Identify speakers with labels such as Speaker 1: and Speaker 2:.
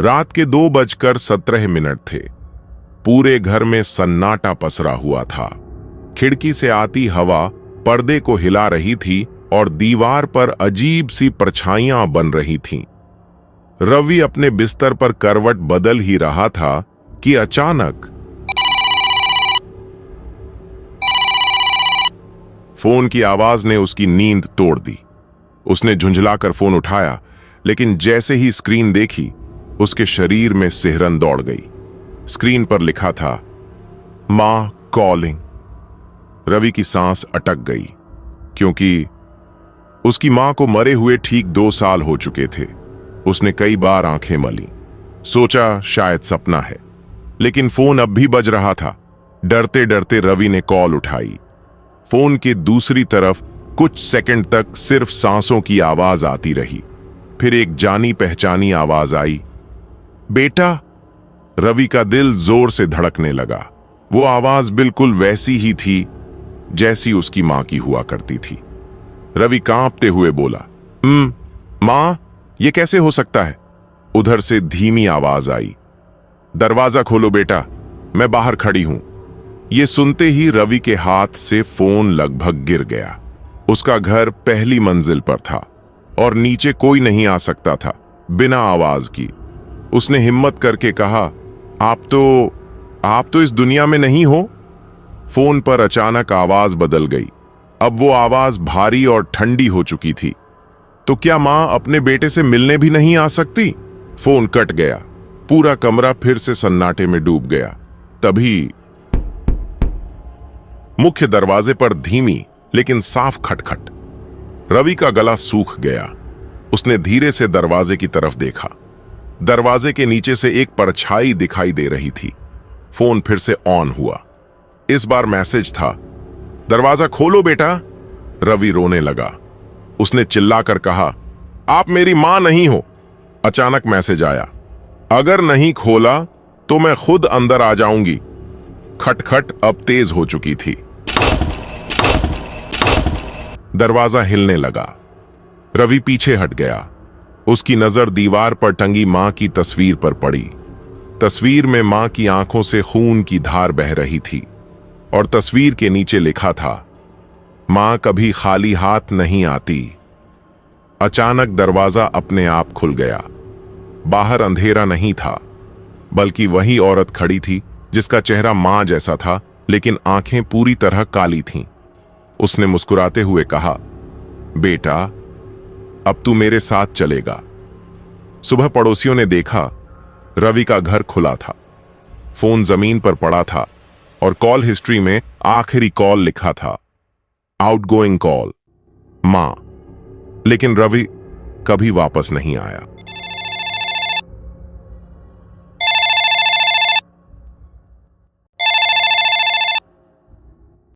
Speaker 1: रात के 2:17 थे। पूरे घर में सन्नाटा पसरा हुआ था। खिड़की से आती हवा पर्दे को हिला रही थी और दीवार पर अजीब सी परछाइयां बन रही थीं। रवि अपने बिस्तर पर करवट बदल ही रहा था कि अचानक फोन की आवाज ने उसकी नींद तोड़ दी। उसने झुंझलाकर फोन उठाया, लेकिन जैसे ही स्क्रीन देखी, उसके शरीर में सिहरन दौड़ गई। स्क्रीन पर लिखा था, मां कॉलिंग। रवि की सांस अटक गई, क्योंकि उसकी मां को मरे हुए ठीक 2 साल हो चुके थे। उसने कई बार आंखें मली, सोचा शायद सपना है, लेकिन फोन अब भी बज रहा था। डरते डरते रवि ने कॉल उठाई। फोन के दूसरी तरफ कुछ सेकंड तक सिर्फ सांसों की आवाज आती रही। फिर एक जानी पहचानी आवाज आई, बेटा। रवि का दिल जोर से धड़कने लगा। वो आवाज बिल्कुल वैसी ही थी जैसी उसकी मां की हुआ करती थी। रवि कांपते हुए बोला, मां, ये कैसे हो सकता है? उधर से धीमी आवाज आई, दरवाजा खोलो बेटा, मैं बाहर खड़ी हूं। ये सुनते ही रवि के हाथ से फोन लगभग गिर गया। उसका घर पहली मंजिल पर था और नीचे कोई नहीं आ सकता था बिना आवाज की। उसने हिम्मत करके कहा, आप तो इस दुनिया में नहीं हो। फोन पर अचानक आवाज बदल गई। अब वो आवाज भारी और ठंडी हो चुकी थी। तो क्या मां अपने बेटे से मिलने भी नहीं आ सकती? फोन कट गया। पूरा कमरा फिर से सन्नाटे में डूब गया। तभी मुख्य दरवाजे पर धीमी लेकिन साफ खटखट। रवि का गला सूख गया। उसने धीरे से दरवाजे की तरफ देखा। दरवाजे के नीचे से एक परछाई दिखाई दे रही थी। फोन फिर से ऑन हुआ। इस बार मैसेज था, दरवाजा खोलो बेटा। रवि रोने लगा। उसने चिल्लाकर कहा, आप मेरी मां नहीं हो। अचानक मैसेज आया, अगर नहीं खोला तो मैं खुद अंदर आ जाऊंगी। खटखट अब तेज हो चुकी थी। दरवाजा हिलने लगा। रवि पीछे हट गया। उसकी नजर दीवार पर टंगी मां की तस्वीर पर पड़ी। तस्वीर में मां की आंखों से खून की धार बह रही थी और तस्वीर के नीचे लिखा था, मां कभी खाली हाथ नहीं आती। अचानक दरवाजा अपने आप खुल गया। बाहर अंधेरा नहीं था, बल्कि वही औरत खड़ी थी जिसका चेहरा मां जैसा था, लेकिन आंखें पूरी तरह काली थीं। उसने मुस्कुराते हुए कहा, बेटा, अब तू मेरे साथ चलेगा। सुबह पड़ोसियों ने देखा, रवि का घर खुला था। फोन जमीन पर पड़ा था और कॉल हिस्ट्री में आखिरी कॉल लिखा था, आउटगोइंग कॉल, मां। लेकिन रवि कभी वापस नहीं आया।